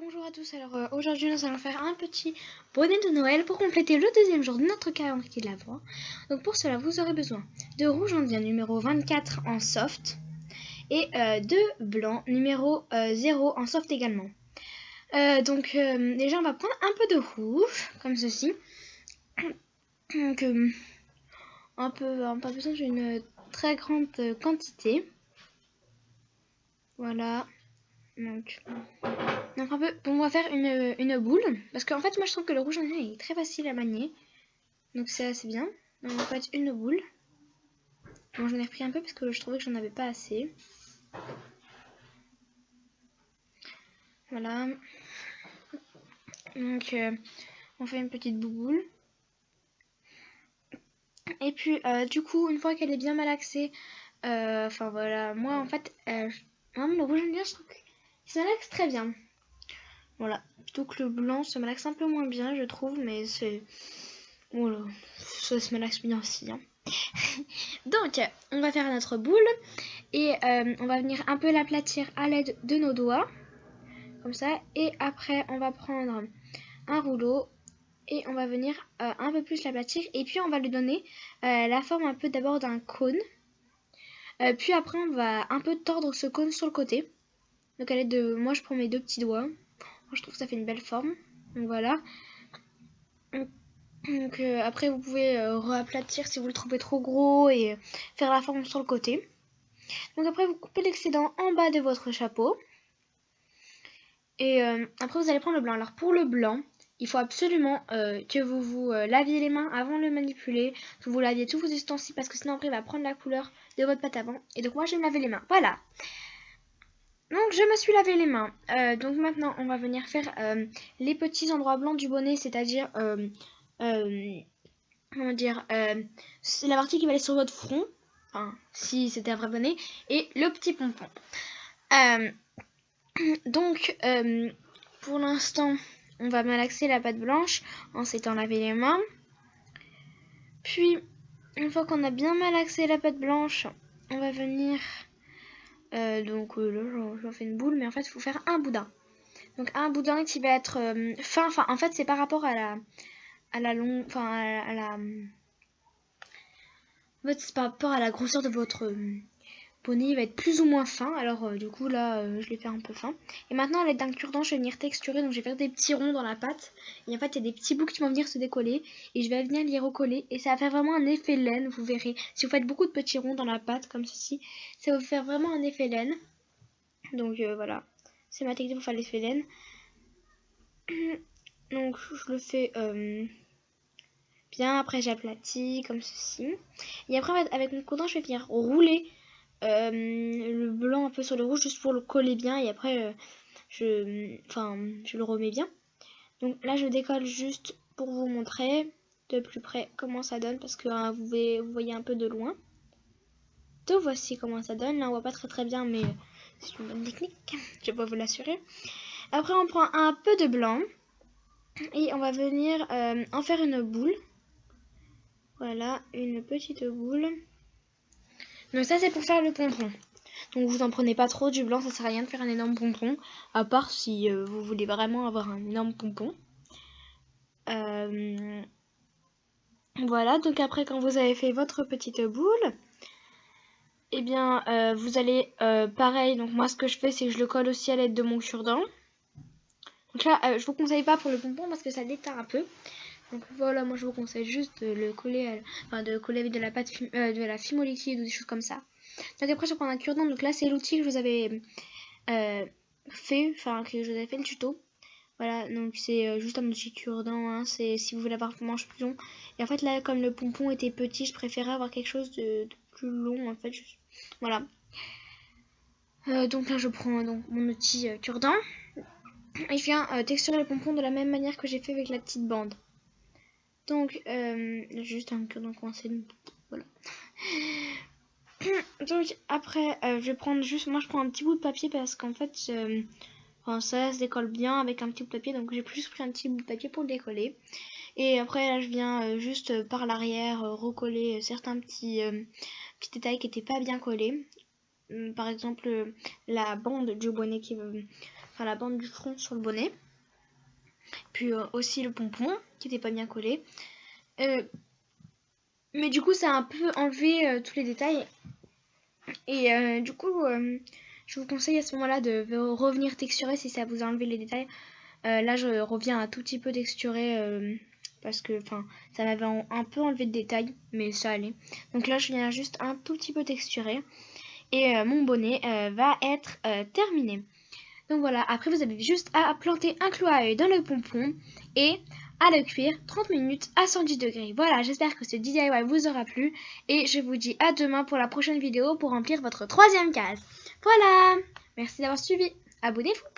Bonjour à tous, alors aujourd'hui nous allons faire un petit bonnet de Noël pour compléter le deuxième jour de notre calendrier de l'Avent. Donc pour cela vous aurez besoin de rouge indien numéro 24 en soft et de blanc numéro 0 en soft également. Déjà on va prendre un peu de rouge comme ceci. Donc on n'a pas besoin d'une très grande quantité. Voilà. Donc on va faire une boule, parce qu'en fait moi je trouve que le rouge indien est très facile à manier, donc c'est assez bien. Donc on va mettre une boule. Bon, j'en ai repris un peu parce que je trouvais que j'en avais pas assez. Voilà. Donc on fait une petite boule. Et puis du coup une fois qu'elle est bien malaxée, enfin voilà, moi en fait vraiment le rouge indien je trouve qu'il se malaxe très bien. Voilà, plutôt que le blanc se malaxe un peu moins bien je trouve, mais c'est... Voilà, ça se malaxe bien aussi. Hein. Donc, on va faire notre boule et on va venir un peu l'aplatir à l'aide de nos doigts, comme ça. Et après, on va prendre un rouleau et on va venir un peu plus l'aplatir. Et puis, on va lui donner la forme un peu d'abord d'un cône. Puis après, on va un peu tordre ce cône sur le côté. Donc, à l'aide de... Moi, je prends mes deux petits doigts. Je trouve que ça fait une belle forme. Donc, voilà. Donc après vous pouvez réaplatir si vous le trouvez trop gros et faire la forme sur le côté. Donc après vous coupez l'excédent en bas de votre chapeau. Et après vous allez prendre le blanc. Alors pour le blanc, il faut absolument que vous vous laviez les mains avant de le manipuler. Que vous laviez tous vos ustensiles parce que sinon après il va prendre la couleur de votre pâte à blanc. Et donc moi je vais me laver les mains. Voilà. Donc je me suis lavé les mains. Donc maintenant on va venir faire les petits endroits blancs du bonnet, c'est-à-dire... comment dire, c'est la partie qui va aller sur votre front, enfin, si c'était un vrai bonnet, et le petit pompon. Pour l'instant, on va malaxer la pâte blanche en s'étant lavé les mains. Puis, une fois qu'on a bien malaxé la pâte blanche, on va venir... là, j'en fais une boule, mais en fait, il faut faire un boudin. Donc, un boudin qui va être fin. Enfin, en fait, c'est par rapport à la longue... Enfin, à la... En fait, c'est par rapport à la grosseur de votre bonnet, il va être plus ou moins fin. Alors, du coup, là, je l'ai fait un peu fin. Et maintenant, à l'aide d'un cure-dent, je vais venir texturer. Donc, je vais faire des petits ronds dans la pâte. Et en fait, il y a des petits bouts qui vont venir se décoller. Et je vais venir les recoller. Et ça va faire vraiment un effet laine, vous verrez. Si vous faites beaucoup de petits ronds dans la pâte, comme ceci, ça va vous faire vraiment un effet laine. Donc, voilà. C'est ma technique pour faire l'effet laine. Donc, je le fais... bien, après j'aplatis comme ceci. Et après avec mon cordon je vais venir rouler le blanc un peu sur le rouge juste pour le coller bien. Et après je le remets bien. Donc là je décolle juste pour vous montrer de plus près comment ça donne. Parce que vous voyez un peu de loin. Donc voici comment ça donne. Là on voit pas très bien, mais c'est une bonne technique, je peux vous l'assurer. Après on prend un peu de blanc et on va venir en faire une boule. Voilà, une petite boule. Donc ça c'est pour faire le pompon. Donc vous en prenez pas trop du blanc, ça sert à rien de faire un énorme pompon. À part si vous voulez vraiment avoir un énorme pompon. Voilà, donc après quand vous avez fait votre petite boule, eh bien vous allez pareil, donc moi ce que je fais c'est que je le colle aussi à l'aide de mon cure-dent. Donc là je vous conseille pas pour le pompon parce que ça déteint un peu. Donc voilà, moi je vous conseille juste de le coller, de coller avec de la pâte, de la fimo liquide ou des choses comme ça. Donc après je vais prendre un cure-dent. Donc là c'est l'outil que je vous avais fait, enfin que je vous avais fait le tuto. Voilà, donc c'est juste un petit cure-dent, hein, c'est si vous voulez avoir un manche plus long. Et en fait là comme le pompon était petit, je préférais avoir quelque chose de plus long en fait. Voilà. Donc là je prends donc mon outil cure-dent. Et je viens texturer le pompon de la même manière que j'ai fait avec la petite bande. Donc, juste un cure-dent coincé, donc voilà. Donc, après, je vais prendre juste, moi je prends un petit bout de papier parce qu'en fait, ça se décolle bien avec un petit bout de papier, donc j'ai juste pris un petit bout de papier pour le décoller. Et après, là, je viens juste par l'arrière recoller certains petits détails qui n'étaient pas bien collés. Par exemple, la bande du bonnet qui enfin la bande du front sur le bonnet. Puis aussi le pompon qui n'était pas bien collé. Mais du coup, ça a un peu enlevé tous les détails. Et du coup, je vous conseille à ce moment-là de revenir texturer si ça vous a enlevé les détails. Là, je reviens un tout petit peu texturer parce que ça m'avait un peu enlevé de détails, mais ça allait. Donc là, je viens juste un tout petit peu texturer. Et mon bonnet va être terminé. Donc voilà, après vous avez juste à planter un clou à œil dans le pompon et à le cuire 30 minutes à 110 degrés. Voilà, j'espère que ce DIY vous aura plu et je vous dis à demain pour la prochaine vidéo pour remplir votre 3e case. Voilà, merci d'avoir suivi, abonnez-vous.